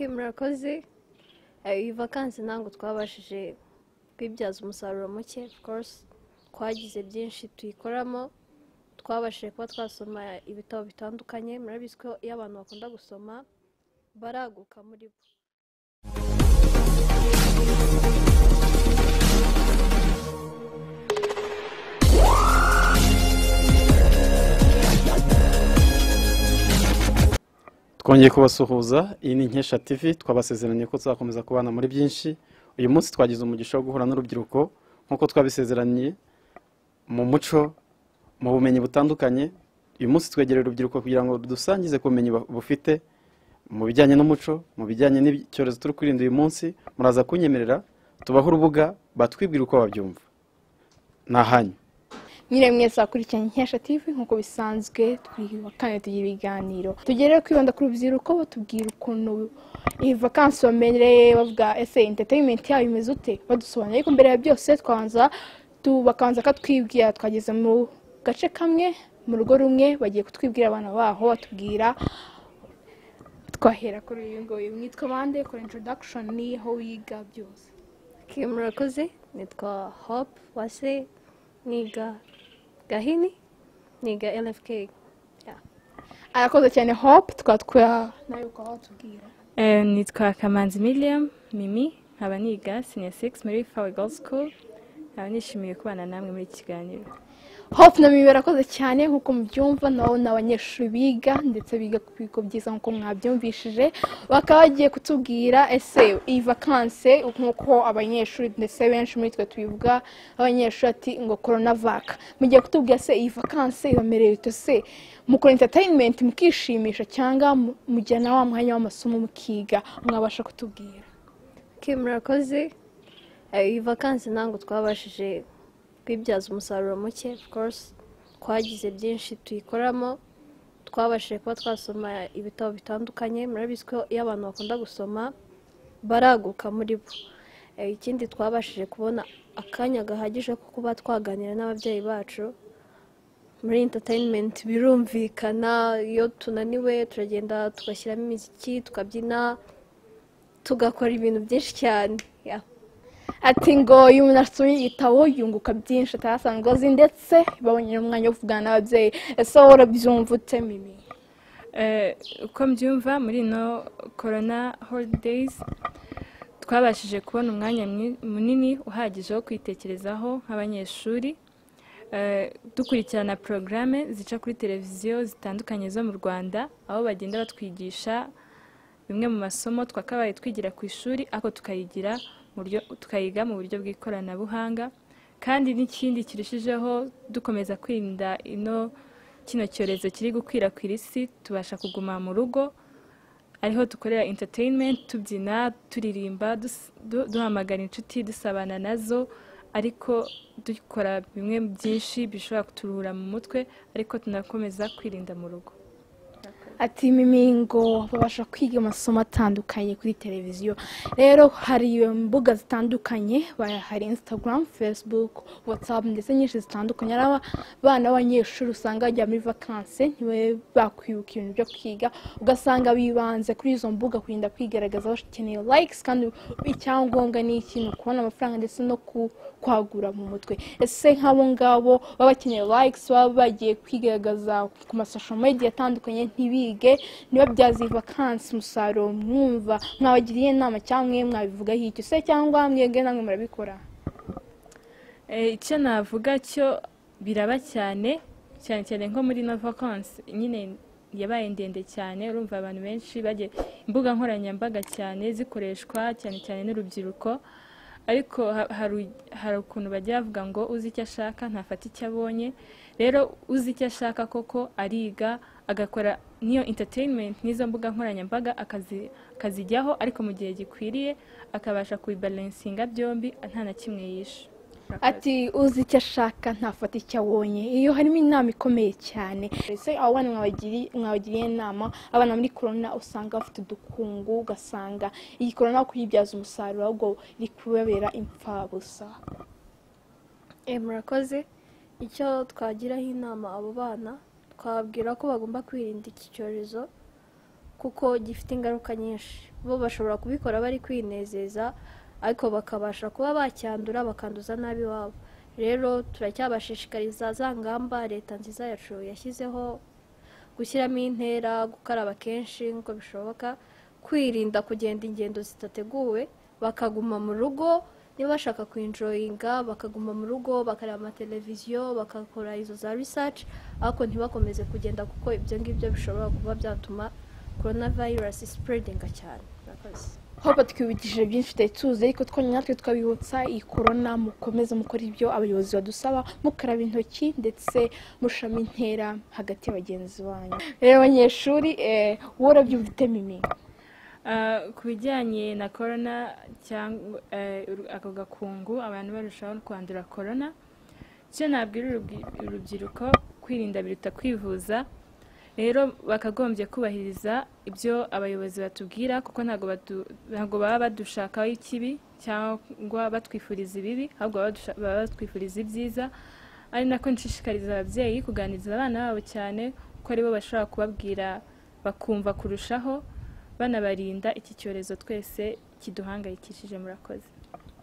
murakoze iyi vacancy ntabwo twabashije kwibyaza umusaruro muke of course twagize byinshi tuyikoramo twabashije kuba twasoma ibitabo bitandukanye murabizi ko iyo abantu bakunda gusoma baraguka muri bo twongeye kubasuhuza iyi ni Nkesha TV twabasezeranye ko tuzakomeza kubana muri byinshi uyu munsi twagize umugisha wo guhura n'urubyiruko nkuko twabisezeranye mu muco mu bumenyi butandukanye uyu munsi twegereye urubyiruko kugira ngo dusangize kumenyi bufite mu bijyanye n'umuco mu bijyanye n'icyorezo turi kwirinda uyu munsi muraza kunyemerera tubaho urubuga batwibwira uko babyumva nahanyu Nyire mwese akurikiranye Nkesha TV nkuko bisanzwe twihakane tugira ibiganiro tugereye kwibanda ku rubyiruko batubwira ukuntu iyi vacancy bamenyereye bavuga ese entertainment yayo imeze ute badusobanurira ariko mbere ya byose bakanza katwibwira twageze mu gace kamwe mu rugo rumwe bagiye kutwibwira abana baho batubwira twahera kuri uyu ngo mwitwa bande kuri introduction ni ho wiga byose murakoze nitwa Hope Wase niga Gahini niga LFK arakoze cyane Hope twatwa nayo ko watubwira nitwa Kamanzi Milliam Mimi nkaba niga senior 6 muri Fawe Girls School nkaba nishimiye kubana namwe muri kiganiro Hope na Mimi barakoze cyane nkuko mubyumva nawo n'abanyeshuri biga ndetse biga ku bigo byiza nkuko mwabyumvishije bakaba bagiye kutubwira ese iyi vacancy nkuko abanyeshuri ndetse benshi muri twe tubivuga abanyeshuri ati ngo coronavac mugiye kutubwira se iyi vacancy ibamereye ute se mukora entertainment mukishimisha cyangwa mujyana wa mwanya w'amasomo mukiga mwabasha kutubwira murakoze iyi vacancy ntabwo twabashije kwibyaza umusaruro muke of course twagize byinshi tuyikoramo twabashije kuba twasoma ibitabo bitandukanye murabizi ko iyo abantu bakunda gusoma baraguka muri bo ikindi twabashije kubona akanya gahagije ko kuba twaganira n'ababyeyi bacu muri entertainment birumvikana iyo tunaniwe turagenda tugashyiramo imiziki tukabyina tugakora ibintu byinshi cyane ati ngo uyu muntu asomye igitabo yunguka byinshi atasanzwe azi ndetse babonye umwanya wo kuvugana n'ababyeyi ese wowe urabyumva ute Mimi uko mbyumva muri no corona holidays twabashije kubona umwanya munini uhagije wo kwitekerezaho nk'abanyeshuri dukurikirana programme zica kuri televiziyo zitandukanye zo mu Rwanda aho bagenda batwigisha bimwe mu masomo twakabaye twigira ku ishuri ako tukayiga mu buryo bw'ikoranabuhanga kandi n'ikindi kirushijeho dukomeza kwirinda kino cyorezo kiri gukwirakwira isi tubasha kuguma mu rugo ariho dukorera entertainment tubyina turirimba duhamagara inshuti dusabana nazo ariko dukora bimwe byinshi bishobora kuturuhura mu mutwe ariko tunakomeza kwirinda mu rugo ati Mimi ngo babasha kwiga amasomo atandukanye kuri televiziyo rero hari imbuga zitandukanye hari Instagram Facebook WhatsApp ndetse nyinshi zitandukanye abana b'abanyeshuri usanga bajya muri vacancy ntiwe bakwibuka ibintu byo kwiga ugasanga bibanze kuri izo mbuga kurinda kwigaragaza bakeneye likes kandi icyangombwa ni ikintu kubona amafaranga ndetse no kwagura mu mutwe ese nk'abo ngabo baba bakeneye likes baba bagiye kwigaragaza ku masocial media atandukanye niba byazi vacancy umusaruro mwumva mwabagiriye inama cyangwa mwabivugaho icyo se cyangwa mwebwe namwe murabikora icyo navuga cyo biraba cyane nko muri no vacancy nyine yabaye ndende cyane urumva abantu benshi bagiye imbuga nkoranyambaga cyane zikoreshwa cyane n'urubyiruko ariko hari ukuntu bajya bavuga ngo uzi icyo ashaka ntafata icyo abonye rero uzi icyo ashaka koko ariga agakora niyo entertainment n'izo mbuga nkoranyambaga akazijyaho ariko mu gihe gikwiriye akabasha kubibalansinga byombi nta na kimwe yishe ati uzi icyo ashaka ntafata icyo abonye iyo harimo inama ikomeye cyane ese abana mwabagiriye inama abana muri corona usanga bafite udukungu ugasanga iyi corona kuyibyaza umusaruro ahubwo iri kubabera impfabusa murakoze icyo twagiraho inama abo bana twababwira ko bagomba kwirinda iki cyorezo kuko gifite ingaruka nyinshi. Bo bashobora kubikora bari kwinezeza ariko bakabasha kuba bacyandura bakanduza nabi iwabo. Rero turacyabashishikariza za ngamba leta nziza yacu yashyizeho, gushyiramo intera, gukaraba kenshi nk'uko bishoboka, kwirinda kugenda ingendo zitateguwe, bakaguma mu rugo. Niba bashaka kwinjoyinga bakaguma mu rugo, bakareba amateleviziyo, bagakora izo za research, ariko ntibakomeze kugenda kuko ibyo ngibyo bishobora kuba byatuma coronavirus spreadinga cyane. Murakoze. hoba twibukije byinshi tutari tuzi, ariko twongera natwe twabibutsa iyi korona mukomeze mukora ibyo abayobozi badusaba, mukaraba intoki ndetse mushamo intera hagati ya bagenzi banyu. Rero abanyeshuri wowe urabyumva ute Mimi? Ku bijyanye na korona cyangwa ako gakungu abantu barushaho kwandura korona, icyo nabwira urubyiruko kwirinda biruta kwivuza. Rero bakagombye kubahiriza ibyo abayobozi batubwira kuko ntabwo baba badushakaho ikibi cyangwa batwifuriza ibibi, ahubwo baba batwifuriza ibyiza. Ari nako nshishikariza ababyeyi kuganiriza abana babo cyane kuko aribo bashobora kubabwira bakumva kurushaho, banabarinda iki cyorezo twese kiduhangayikishije. Murakoze.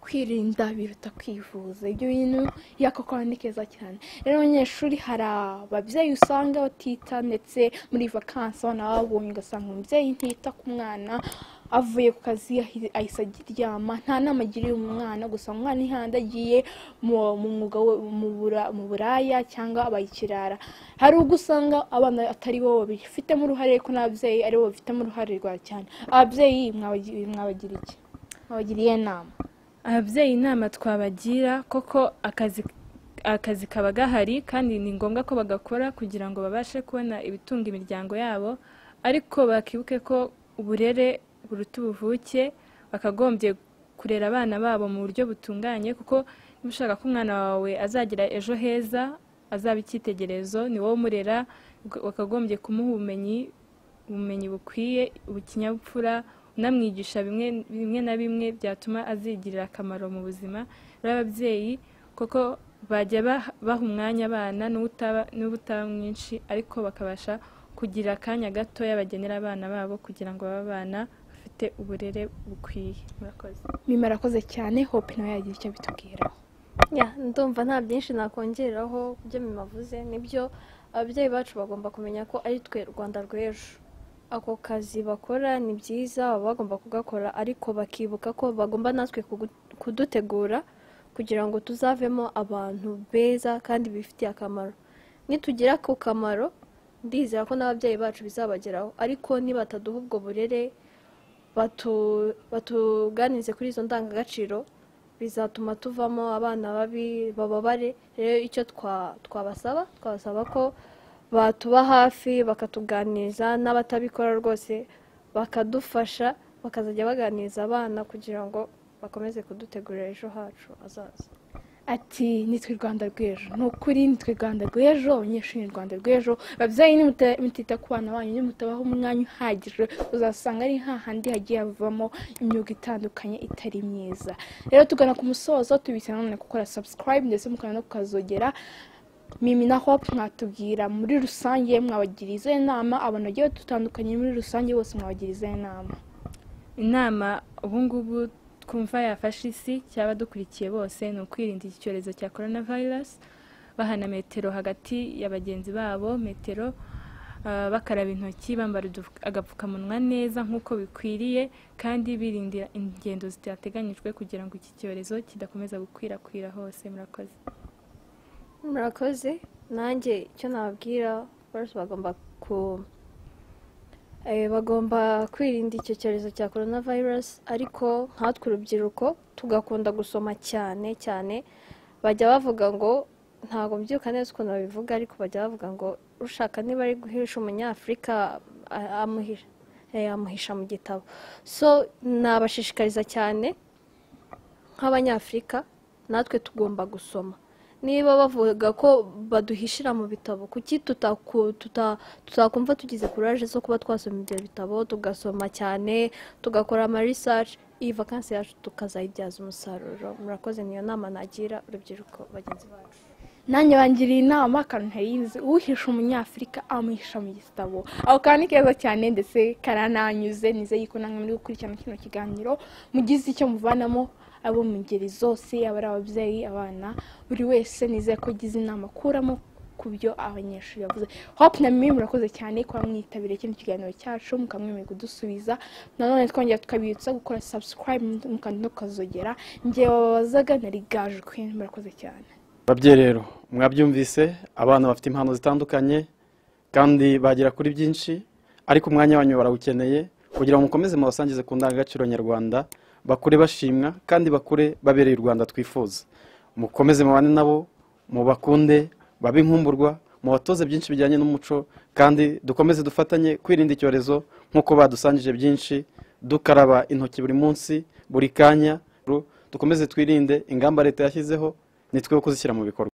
Kwirinda biruta kwivuza, ibyo bintu yakokora ni keza cyane. Rero abanyeshuri hari ababyeyi usanga batita, ndetse muri vakansi abana babonye ugasanga umubyeyi ntita ku mwana, avuye ku kazi ahise aryama, nta nama agiriye umwana, gusa umwana ihanda agiye mu mwuga mu buraya cyangwa abayikirara. Hari ubwo usanga abana atari bo babifitemo uruhare, ko n'ababyeyi ari bo babifitemo uruhare rwa cyane. Ababyeyi mwabagira iki? Mwabagiriye inama? Ababyeyi inama twabagira, koko akazi kaba gahari kandi ni ngombwa ko bagakora kugira ngo babashe kubona ibitunga imiryango yabo, ariko bakibuke ko uburere buruta ubuvuke, bakagombye kurera abana babo mu buryo butunganye, kuko niba ushaka ko umwana wawe azagira ejo heza, azaba icyitegererezo, ni wowe umurera, bakagombye kumuha ubumenyi bukwiye, ikinyabupfura, unamwigisha bimwe na bimwe byatuma azigirira akamaro mu buzima. Rero ababyeyi koko bajya baha umwanya abana n'ubutaba mwinshi, ariko bakabasha kugira akanya gatoya bagenera abana babo kugira ngo babe abana bafite uburere bukwiye. Murakoze. Mimi arakoze cyane. Hope nawe yagira icyo bitubwiraho. Ndumva nta byinshi nakongeraho ibyo mimavuze. Nibyo ababyeyi bacu bagomba kumenya ko ari twe Rwanda rw'ejo. Ako kazi bakora ni byiza, baba bagomba kugakora, ariko bakibuka ko bagomba natwe kudutegura kugira ngo tuzavemo abantu beza kandi bifitiye akamaro. Nitugira ako kamaro ndizera ko n'ababyeyi bacu bizabageraho, ariko nibataduha ubwo burere batuganize kuri izo ndangagaciro, bizatuma tuvamo abana babi bababare. Rero icyo twabasaba ko batuba hafi bakatuganiriza, n'abatabikora rwose bakadufasha, bakazajya baganiriza abana kugira ngo bakomeze kudutegurira ejo hacu hazaza. Ati nitwe Rwanda rw'ejo. Ni ukuri nitwe Rwanda rw'ejo, abanyeshuri ni Rwanda rw'ejo. Babyeyi nimutita ku bana banyu, nimutabaho umwanya uhagije, uzasanga ari hahandi hagiye havamo imyuga itandukanye itari myiza. Rero tugana ku musozo, tubise nanone gukora subscribe ndetse mukana no kukazogera. Mimi na Hope mwatubwira muri rusange, mwabagiriza inama abantu bagiye dutandukanye, muri rusange bose mwabagiriza inama ubungubu twumva yafashe isi cyaba dukurikiye bose, ni ukwirinda iki cyorezo cya coronavirus, bahana metero hagati ya bagenzi babo, metero, bakaraba intoki, bambara agapfukamunwa neza nk'uko bikwiriye, kandi birindira ingendo zitateganyijwe kugira ngo iki cyorezo kidakomeza gukwirakwira hose. Murakoze. Nanjye icyo nababwira, bose bagomba kwirinda icyo cyorezo cya coronavirus, ariko nkatwe urubyiruko tugakunda gusoma cyane cyane. Bajya bavuga ngo, ntabwo mbyuka neza ukuntu babivuga, ariko bajya bavuga ngo ushaka niba ari guhisha umunyafurika amuhisha mu gitabo. So nabashishikariza cyane nk'abanyafurika, natwe tugomba gusoma. Niba bavuga ko baduhishira mu bitabo, kuki tutakumva tugize courage zo kuba twasoma ibyo bitabo, tugasoma cyane, tugakora ama research, iyi vakansi yacu tukazayibyaza umusaruro. Murakoze. Niyo nama nagira urubyiruko bagenzi bacu. nanjye bangiriye inama akantu ntayizi uhisha umunyafurika amuhisha mu gitabo. Ako kantu ni keza cyane ndetse karananyuze, nize yuko namwe muri gukurikirana kino kiganiro mugize icyo muvanamo, abo mu ngeri zose, abari ababyeyi, abana, buri wese nize ko gize inama akuramo ku byo abanyeshuri bavuze. Hope na Mimi murakoze cyane kuba mwitabiriye kino kiganiro cyacu, mukamwemeye kudusubiza. Nanone twongera tukabibutsa gukora subscribe mukandi no kazogera. Njye wabazaga nari Gaju Queen, murakoze cyane. Babyeyi rero mwabyumvise, abana bafite impano zitandukanye kandi bagera kuri byinshi, ariko umwanya wanyu barawukeneye kugira ngo mukomeze mubasangize ku ndangagaciro nyarwanda, bakure bashimwa kandi bakure babereye u Rwanda twifuza. Mukomeze mubane nabo, mubakunde, babe inkumburwa, mubatoze byinshi bijyanye n'umuco, kandi dukomeze dufatanye kwirinda icyorezo nk'uko badusangije byinshi, dukaraba intoki buri munsi buri kanya. Dukomeze twirinde ingamba leta yashyizeho, nitwe kuzishyira mu bikorwa.